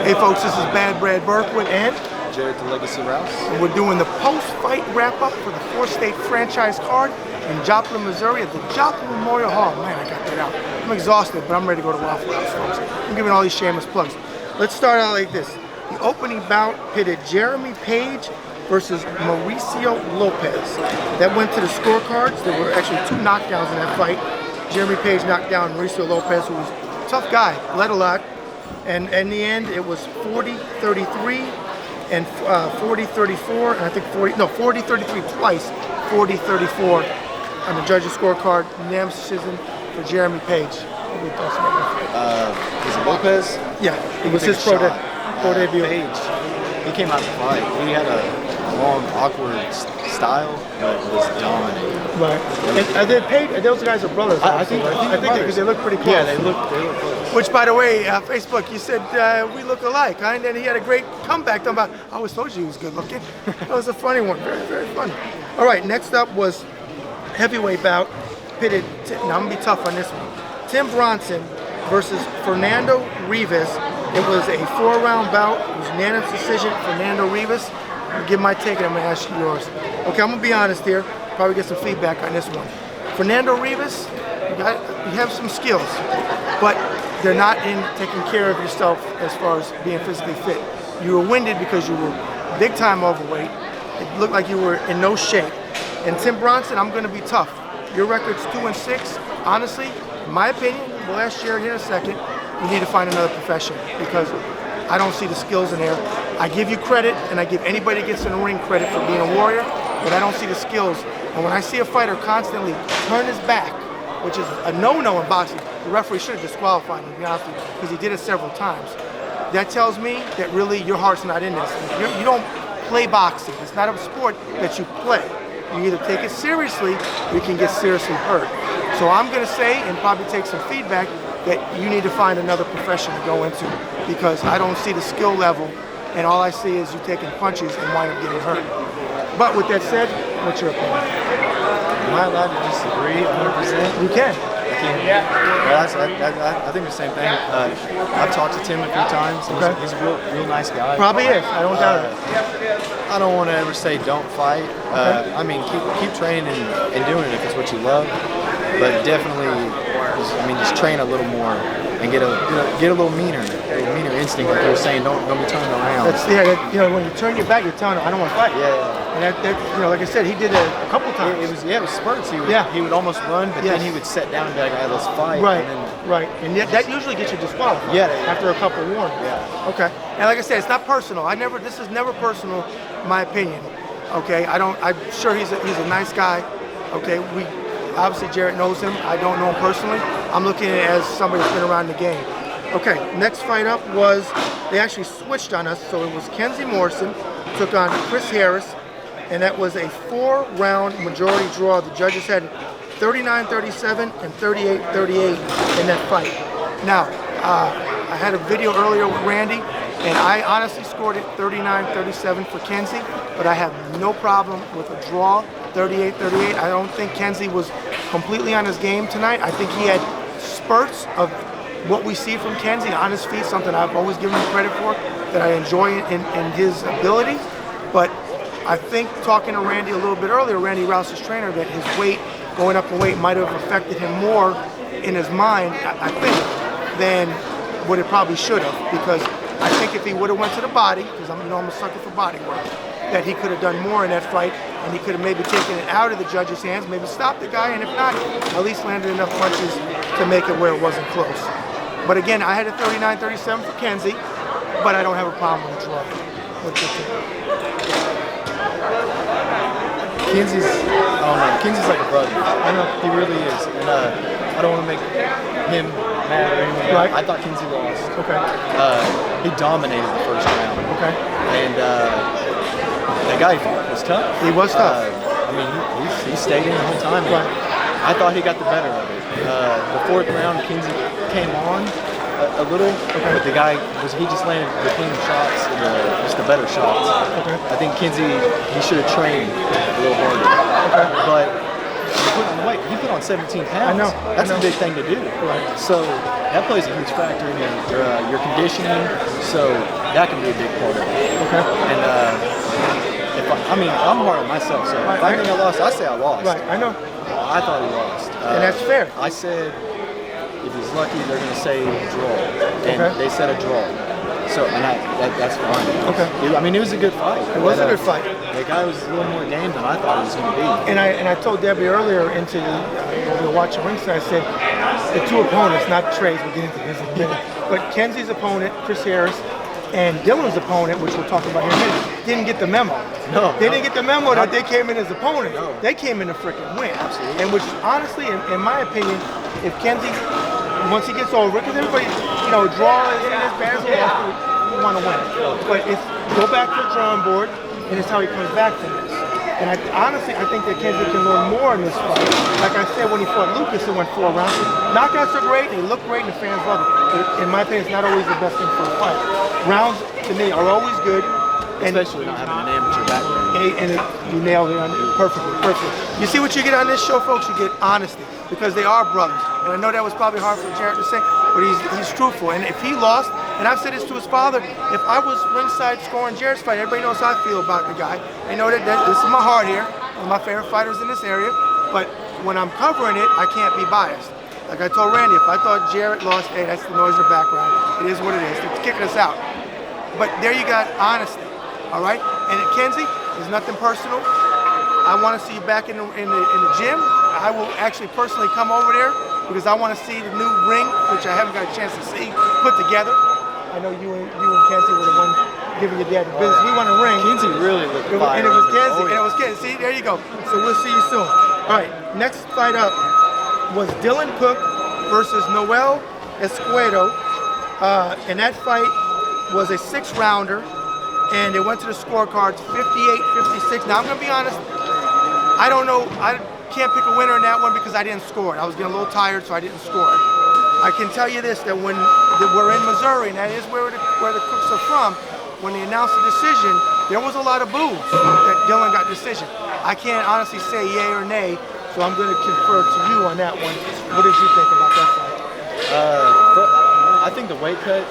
Hey folks, this is Bad Brad Berkwitt and Jarrett, the Legacy Rouse. And we're doing the post-fight wrap-up for the 4-state franchise card in Joplin, Missouri at the Joplin Memorial Hall. Man, I got that out. I'm exhausted, but I'm ready to go to Waffle House, folks. I'm giving all these shameless plugs. Let's start out like this. The opening bout pitted Jeremy Page versus Mauricio Lopez. That went to the scorecards. There were actually 2 knockdowns in that fight. Jeremy Page knocked down Mauricio Lopez, who was a tough guy, bled a lot. And in the end, it was 40-33 and 40-34, and I think 40-33 twice, 40-34 on the judges' scorecard. Unanimous decision for Jeremy Page. What do you thoughts about that fight? Was it Lopez? Yeah, it was his pro debut. Page, he came out to fight. He had a long, awkward style, but was dominating. Right. And those guys are brothers. I think because they look pretty close. Yeah, they look close. Which, by the way, Facebook, you said we look alike, huh? And then he had a great comeback talking about, I always told you he was good looking. That was a funny one, very, very funny. All right, next up was heavyweight bout pitted, now I'm gonna be tough on this one. Tim Bronson versus Fernando Rivas. It was a 4-round bout. It was unanimous decision, Fernando Rivas. I'm gonna give my take and I'm gonna ask you yours. Okay, I'm gonna be honest here, probably get some feedback on this one. Fernando Rivas, you have some skills, but they're not in taking care of yourself as far as being physically fit. You were winded because you were big time overweight. It looked like you were in no shape. And Tim Bronson, I'm gonna be tough. Your record's 2-6. Honestly, in my opinion, we'll ask Jarrett here in a second, you need to find another profession because I don't see the skills in there. I give you credit, and I give anybody that gets in the ring credit for being a warrior, but I don't see the skills. And when I see a fighter constantly turn his back, which is a no-no in boxing, the referee should have disqualified him, to be honest with you, because he did it several times. That tells me that really your heart's not in this. You don't play boxing. It's not a sport that you play. You either take it seriously or you can get seriously hurt. So I'm going to say, and probably take some feedback, that you need to find another profession to go into because I don't see the skill level, and all I see is you taking punches and wind up getting hurt. But with that said, what's your opinion? Am I allowed to disagree 100%? You can. I think the same thing. I've talked to Tim a few times. He's a real nice guy. Probably is. I don't doubt it. I don't want to ever say don't fight. I mean, keep training and doing it if it's what you love. But definitely, just train a little more and get a little meaner instinct. Like you were saying, don't be turning around. When you turn your back, you're telling him, I don't want to fight. Yeah. And like I said, he did it a couple times. It was spurts. He would almost run, but then he would sit down and be like, all right, let's fight. Right. And that usually gets you disqualified. Yeah. After a couple warnings. Yeah. Okay. And like I said, it's not personal. This is never personal, in my opinion. Okay. I'm sure he's a nice guy. Okay. Obviously Jarrett knows him. I don't know him personally. I'm looking at it as somebody that's been around the game. Okay, next fight up was, they actually switched on us, so it was Kenzie Morrison took on Chris Harris, and that was a 4-round majority draw. The judges had 39-37 and 38-38 in that fight. Now, I had a video earlier with Randy, and I honestly scored it 39-37 for Kenzie, but I have no problem with a draw, 38-38. I don't think Kenzie was completely on his game tonight. I think he had spurts of what we see from Kenzie on his feet, something I've always given him credit for, that I enjoy in his ability. But I think talking to Randy a little bit earlier, Randy Rouse's trainer, that his weight, going up in weight, might have affected him more in his mind, I think, than what it probably should have. Because I think if he would have went to the body, because I'm a sucker for body work, that he could have done more in that fight, and he could have maybe taken it out of the judges' hands, maybe stopped the guy, and if not, at least landed enough punches to make it where it wasn't close. But again, I had a 39-37 for Kenzie, but I don't have a problem with the draw. What's your take? Kenzie's like a brother. I know, he really is. And I don't want to make him mad or anything. Right. I thought Kenzie lost. Okay. He dominated the first round. Okay. And that guy was tough. He was tough. He stayed in the whole time. Right. I thought he got the better of it. The 4th round, Kenzie came on a little, but the guy he just landed the clean shots, just the better shots. Okay. I think Kenzie, he should have trained a little harder. Okay. But put on weight. He put on 17 pounds. I know. That's a big thing to do. Right. So that plays a huge factor in your conditioning. So that can be a big part of it. Okay. And I'm hard on myself. So if I think I lost, I say I lost. Right. I know. I thought he lost. And that's fair. I said if he's lucky, they're going to say draw. And they said a draw. So, and that's fine. Okay. I mean, it was a good fight. It was a good fight. The guy was a little more game than I thought he was going to be. And I told Debbie earlier we were watching ringside, I said the two opponents, not Trey's, we'll get into this in a minute, but Kenzie's opponent, Chris Harris, and Dylan's opponent, which we'll talk about here in a minute, didn't get the memo. No. They didn't get the memo that they came in as opponents. No. They came in to freaking win. Absolutely. And which, honestly, in my opinion, if Kenzie, once he gets over, because everybody, draw is as bad as a loss, you want to win. But it's go back to the drawing board, and it's how he comes back from this. And honestly, I think that Kenzie can learn more in this fight. Like I said, when he fought Lucas, it went 4 rounds. Knockouts are great, they look great, and the fans love it. But in my opinion, it's not always the best thing for a fight. Rounds, to me, are always good. Especially not having an amateur background. And you nailed it perfectly. You see what you get on this show, folks? You get honesty, because they are brothers. And I know that was probably hard for Jarrett to say, but he's truthful. And if he lost, and I've said this to his father, if I was ringside scoring Jarrett's fight, everybody knows how I feel about the guy. They know that this is my heart here, one of my favorite fighters in this area. But when I'm covering it, I can't be biased. Like I told Randy, if I thought Jarrett lost, hey, that's the noise in the background. It is what it is. It's kicking us out. But there you got honesty. All right, and at Kenzie, there's nothing personal. I want to see you back in the gym. I will actually personally come over there because I want to see the new ring, which I haven't got a chance to see put together. I know you and Kenzie were the one giving your dad the business. We want a ring. Kenzie really looked fire. And it was Kenzie. And it was Kenzie. See, there you go. So we'll see you soon. All right, next fight up was Dylan Cook versus Noel Escuedo, and that fight was a 6-rounder. And it went to the scorecards 58-56. Now I'm gonna be honest, I don't know, I can't pick a winner in that one because I didn't score it. I was getting a little tired, so I didn't score it. I can tell you this, that when we're in Missouri, and that is where the Cooks are from, when they announced the decision, there was a lot of boos that Dylan got decision. I can't honestly say yay or nay, so I'm gonna confer to you on that one. What did you think about that fight? I think the weight cut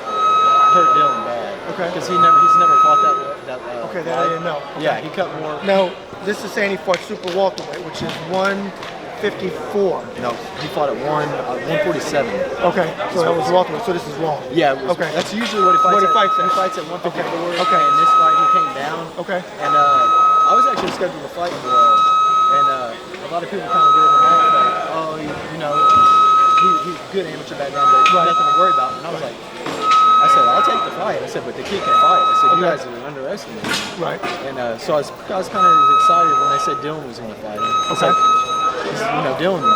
hurt Dylan bad. Okay. Because he's never fought that Okay, that I didn't know. Okay. Yeah, he cut more. Now, this is saying he fought super welterweight, which is 154. No, he fought at 147. Okay, so that was welterweight. So this is wrong. Yeah. Okay. That's usually what he fights. He fights at 154. Okay. And this fight he came down. Okay. And I was actually scheduled to fight for and a lot of people kind of gave him off like, oh, he's good amateur background, but nothing to worry about. And I was like, I said, I'll take the fight. I said, but the kid can fight. I said, you guys are underestimating me. Right. And so I was kind of excited when they said Dylan was going to fight him. Okay. Dylan,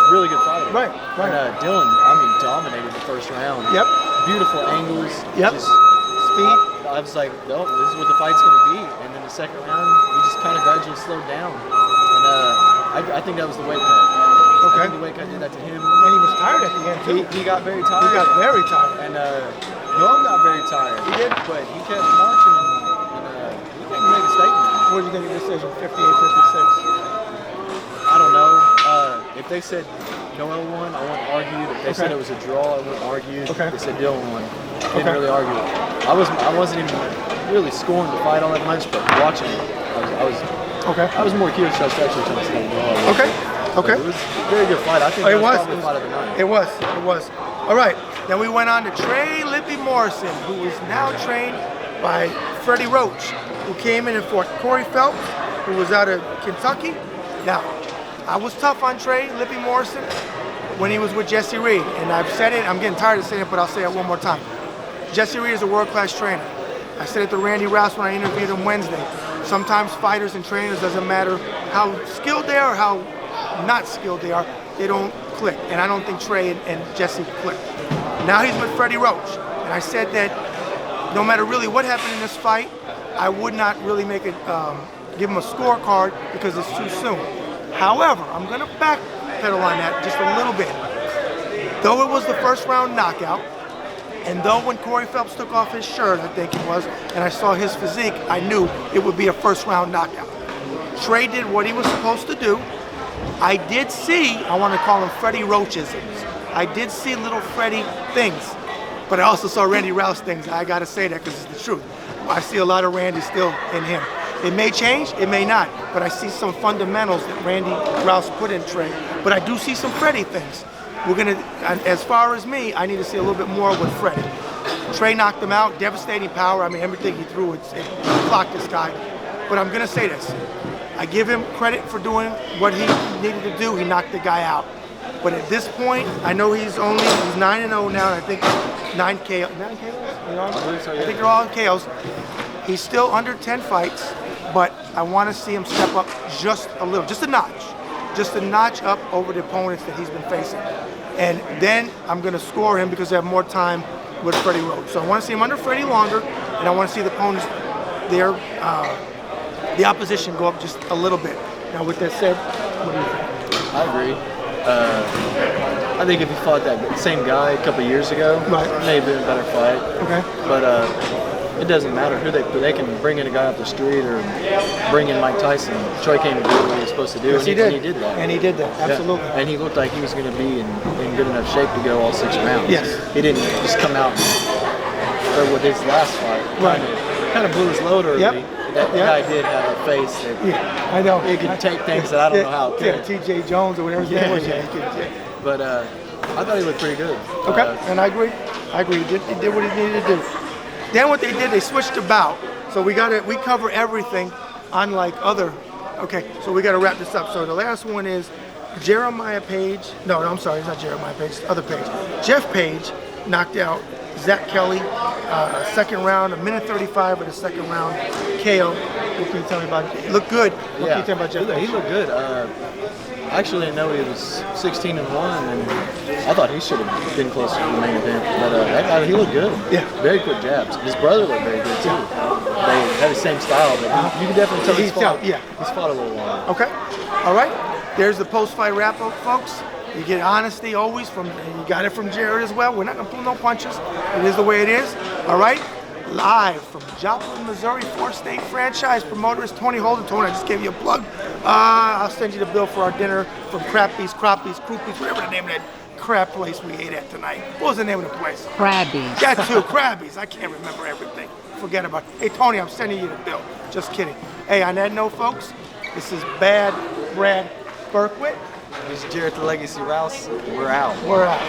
really good fighter. Right. And Dylan, dominated the first round. Yep. Beautiful angles. Yep. Just speed. I was like, no, this is what the fight's going to be. And then the second round, we just kind of gradually slowed down. And I think that was the weight cut. Okay. I think the weight cut did that to him. And he was tired at the end, too. He got very tired. He got very tired. And Noam got very tired. He did. But he kept marching and he didn't make a statement. What do you think of the decision, 58-56? I don't know. If they said Noel won, I wouldn't argue. If they said it was a draw, I wouldn't argue. Okay. If they said Dylan won, didn't really argue it. I wasn't even really scoring the fight all that much, but watching it, I was more curious as to actually trying to stay draw. Okay. It was a very good fight. I think it was probably the fight of the night. It was. All right. Then we went on to Trey Lippe Morrison, who is now trained by Freddie Roach, who came in and fought Corey Phelps, who was out of Kentucky. Now, I was tough on Trey Lippe Morrison when he was with Jesse Reed, and I've said it, I'm getting tired of saying it, but I'll say it one more time. Jesse Reed is a world-class trainer. I said it to Randy Rouse when I interviewed him Wednesday. Sometimes fighters and trainers, doesn't matter how skilled they are or how not skilled they are, they don't click. And I don't think Trey and Jesse clicked. Now he's with Freddie Roach. And I said that no matter really what happened in this fight, I would not really make it, give him a scorecard because it's too soon. However, I'm gonna backpedal on that just a little bit. Though it was the first round knockout, and though when Corey Phelps took off his shirt, I think it was, and I saw his physique, I knew it would be a first round knockout. Trey did what he was supposed to do. I did see, I want to call them Freddie Roachisms. I did see little Freddie things, but I also saw Randy Rouse things. I got to say that because it's the truth. I see a lot of Randy still in him. It may change, it may not, but I see some fundamentals that Randy Rouse put in Trey. But I do see some Freddie things. We're gonna, as far as me, I need to see a little bit more with Freddie. Trey knocked him out, devastating power. I mean, everything he threw, it clocked this guy. But I'm gonna say this. I give him credit for doing what he needed to do. He knocked the guy out. But at this point, I know he's 9-0 now, and I think 9 KOs. 9 KOs? I think they're all in KOs. He's still under 10 fights, but I want to see him step up just a little, just a notch up over the opponents that he's been facing. And then I'm going to score him because I have more time with Freddie Roach. So I want to see him under Freddie longer, and I want to see the opponents, the opposition go up just a little bit. Now, with that said, what do you think? I agree. I think if he fought that same guy a couple years ago, right, it may have been a better fight. Okay. But it doesn't matter who they can bring in a guy off the street or bring in Mike Tyson. Troy came to do what he was supposed to do, yes, and he did that. And he did that, absolutely. Yeah. And he looked like he was going to be in good enough shape to go all 6 rounds. Yes. He didn't just come out or with his last fight. Right. Kind of blew his load early. Yep. That guy did have a face that I know. He could take things that I don't know how it could. TJ Jones or whatever his name was. But I thought he looked pretty good. Okay, and I agree. He did what he needed to do. Then what they did, they switched the bout. So we cover everything, unlike other. Okay, so we got to wrap this up. So the last one is Jeremiah Page. No, I'm sorry, it's not Jeremiah Page. It's the other Page. Jeff Page knocked out Zach Kelly, second round, 1:35 of the second round KO. What can you tell me about it? Looked good. What can you tell me about Jeff Page? He looked good. I actually didn't know he was 16-1, and I thought he should have been closer to the main event. But he looked good. Yeah. Very quick jabs. His brother looked very good too. They had the same style, but you can definitely tell he's fought a little while. Okay. All right. There's the post-fight wrap-up, folks. You get honesty always from, and you got it from Jarrett as well. We're not gonna pull no punches. It is the way it is. All right. Live from Joplin, Missouri, 4-state franchise promoter is Tony Holden. Tony, I just gave you a plug. I'll send you the bill for our dinner from Crappies, Croupies, whatever the name of that crab place we ate at tonight. What was the name of the place? Crabbies. That too, Crabbies. I can't remember everything. Forget about it. Hey, Tony, I'm sending you the bill. Just kidding. Hey, on that note, folks, this is Bad Brad Berkwitt. This is Jarrett the Legacy Rouse. We're out. We're out.